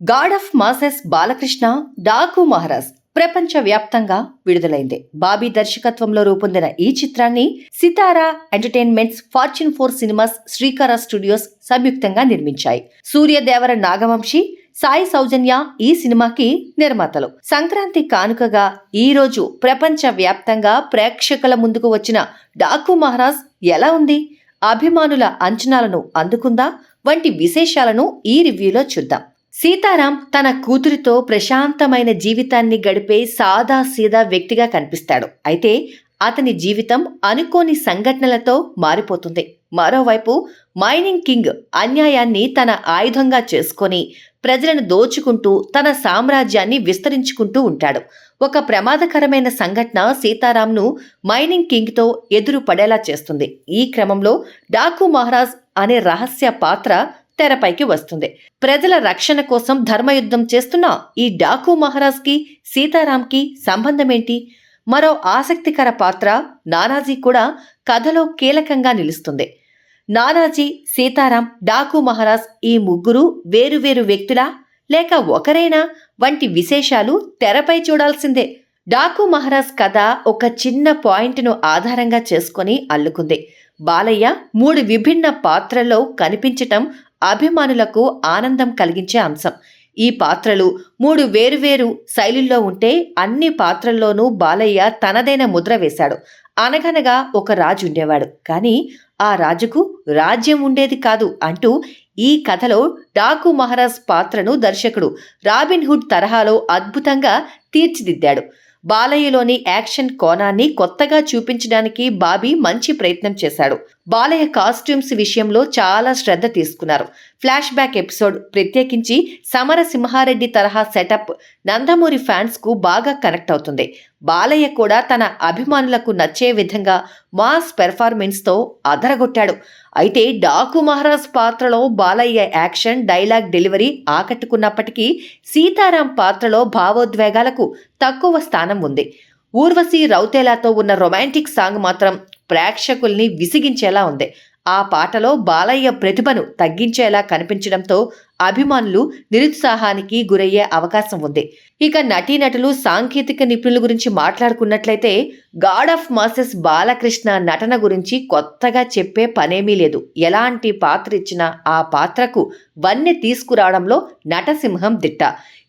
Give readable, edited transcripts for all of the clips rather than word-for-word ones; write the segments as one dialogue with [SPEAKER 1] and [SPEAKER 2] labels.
[SPEAKER 1] God of masses Balakrishna Daaku Maharaj ప్రపంచ వ్యాప్తంగా విడుదలైంది. బాబీ దర్శకత్వంలో రూపొందిన ఈ చిత్రాన్ని సితారా ఎంటర్టైన్మెంట్స్, ఫార్చ్యూన్ 4 సినిమాస్, శ్రీకర స్టూడియోస్ సంయుక్తంగా నిర్మించాయి. సూర్యదేవర నాగవంశీ, సాయి సౌజన్య ఈ సినిమాకి నిర్మాతలు. సంక్రాంతి కానుకగా ఈ రోజు ప్రపంచ వ్యాప్తంగా ప్రేక్షకుల ముందుకు వచ్చిన డాకు మహారాజ్ ఎలా ఉంది, అభిమానుల అంచనాలను అందుకుందా వంటి విశేషాలను ఈ రివ్యూలో చూద్దాం. సీతారాం తన కూతురితో ప్రశాంతమైన జీవితాన్ని గడిపే సాదాసీదా వ్యక్తిగా కనిపిస్తాడు. అయితే అతని జీవితం అనుకోని సంఘటనలతో మారిపోతుంది. మరోవైపు మైనింగ్ కింగ్ అన్యాయాన్ని తన ఆయుధంగా చేసుకొని ప్రజలను దోచుకుంటూ తన సామ్రాజ్యాన్ని విస్తరించుకుంటూ ఉంటాడు. ఒక ప్రమాదకరమైన సంఘటన సీతారాంను మైనింగ్ కింగ్తో ఎదురు పడేలా చేస్తుంది. ఈ క్రమంలో డాకు మహారాజ్ అనే రహస్య పాత్ర తెరపైకి వస్తుంది. ప్రజల రక్షణ కోసం ధర్మయుద్ధం చేస్తున్న ఈ డాకు మహారాజ్కి సీతారాంకి సంబంధమేంటి? మరో ఆసక్తికర పాత్ర నానాజీ కూడా కథలో కీలకంగా నిలుస్తుంది. నానాజీ, సీతారాం, డాకు మహారాజ్ ఈ ముగ్గురు వేరువేరు వ్యక్తులా లేక ఒకరేనా వంటి విశేషాలు తెరపై చూడాల్సిందే. డాకు మహారాజ్ కథ ఒక చిన్న పాయింట్ను ఆధారంగా చేసుకుని అల్లుకుంది. బాలయ్య 3 విభిన్న పాత్రల్లో కనిపించటం అభిమానులకు ఆనందం కలిగించే అంశం. ఈ పాత్రలు 3 వేరువేరు శైలుల్లో ఉంటే అన్ని పాత్రల్లోనూ బాలయ్య తనదైన ముద్ర వేశాడు. అనగనగా ఒక రాజు ఉండేవాడు, కానీ ఆ రాజుకు రాజ్యం ఉండేది కాదు అంటూ ఈ కథలో డాకు మహారాజ్ పాత్రను దర్శకుడు రాబిన్ హుడ్ తరహాలో అద్భుతంగా తీర్చిదిద్దాడు. బాలయ్యలోని యాక్షన్ కోణాన్ని కొత్తగా చూపించడానికి బాబీ మంచి ప్రయత్నం చేశాడు. బాలయ్య కాస్ట్యూమ్స్ విషయంలో చాలా శ్రద్ధ తీసుకున్నారు. ఫ్లాష్ బ్యాక్ ఎపిసోడ్, ప్రత్యేకించి సమరసింహారెడ్డి తరహా సెటప్ నందమూరి ఫ్యాన్స్ కు బాగా కనెక్ట్ అవుతుంది. బాలయ్య కూడా తన అభిమానులకు నచ్చే విధంగా మాస్ పెర్ఫార్మెన్స్ తో అదరగొట్టాడు. అయితే డాకు మహారాజ్ పాత్రలో బాలయ్య యాక్షన్, డైలాగ్ డెలివరీ ఆకట్టుకున్నప్పటికీ సీతారాం పాత్రలో భావోద్వేగాలకు తక్కువ స్థానం ఉంది. ఊర్వశి రౌతేలాతో ఉన్న రొమాంటిక్ సాంగ్ మాత్రం ప్రేక్షకుల్ని విసిగించేలా ఉంది. ఆ పాటలో బాలయ్య ప్రతిభను తగ్గించేలా కనిపించడంతో అభిమానులు నిరుత్సాహానికి గురయ్యే అవకాశం ఉంది. ఇక నటీనటులు, సాంకేతిక నిపుణుల గురించి మాట్లాడుకున్నట్లయితే గాడ్ ఆఫ్ మాసెస్ బాలకృష్ణ నటన గురించి కొత్తగా చెప్పే పనేమీ లేదు. ఎలాంటి పాత్ర ఇచ్చినా ఆ పాత్రకు వన్నె తీసుకురావడంలో నటసింహం దిట్ట.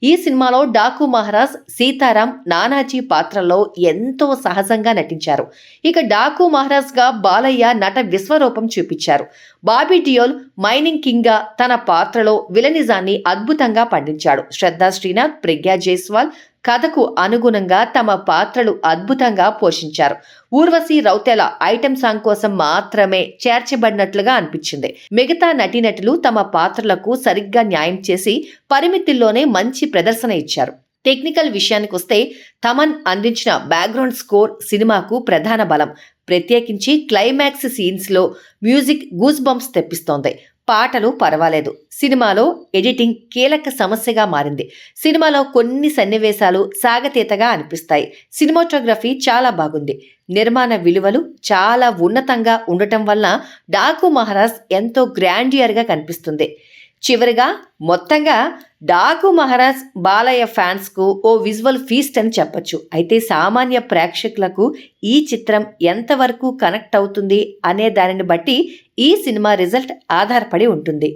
[SPEAKER 1] ఈ సినిమాలో డాకు మహారాజ్, సీతారాం, నానాజీ పాత్రల్లో ఎంతో సహజంగా నటించారు. ఇక డాకు మహారాజ్గా బాలయ్య నట విశ్వరూపం చూపించారు. బాబీ డియోల్ మైనింగ్ కింగ్గా తన పాత్రలో విలనిజాన్ని అద్భుతంగా పండించాడు. శ్రద్ధా శ్రీనాథ్, ప్రజ్ఞా జైస్వాల్ కథకు అనుగుణంగా తమ పాత్రలు అద్భుతంగా పోషించారు. ఊర్వశి రౌతేలా ఐటెం సాంగ్ కోసం మాత్రమే చేర్చబడినట్లుగా అనిపించింది. మిగతా నటీనటులు తమ పాత్రలకు సరిగ్గా న్యాయం చేసి పరిమితుల్లోనే మంచి ప్రదర్శన ఇచ్చారు. టెక్నికల్ విషయానికొస్తే తమన్ అందించిన బ్యాక్గ్రౌండ్ స్కోర్ సినిమాకు ప్రధాన బలం. ప్రత్యేకించి క్లైమాక్స్ సీన్స్లో మ్యూజిక్ గూస్ బంప్స్ తెప్పిస్తోంది. పాటలు పర్వాలేదు. సినిమాలో ఎడిటింగ్ కీలక సమస్యగా మారింది. సినిమాలో కొన్ని సన్నివేశాలు సాగతీతగా అనిపిస్తాయి. సినిమాటోగ్రఫీ చాలా బాగుంది. నిర్మాణ విలువలు చాలా ఉన్నతంగా ఉండటం వలన డాకు మహారాజ్ ఎంతో గ్రాండియర్గా కనిపిస్తుంది. చివరిగా మొత్తంగా డాకు మహారాజ్ బాలయ్య ఫ్యాన్స్కు ఓ విజువల్ ఫీస్ట్ అని చెప్పొచ్చు. అయితే సామాన్య ప్రేక్షకులకు ఈ చిత్రం ఎంతవరకు కనెక్ట్ అవుతుంది అనే దానిని బట్టి ఈ సినిమా రిజల్ట్ ఆధారపడి ఉంటుంది.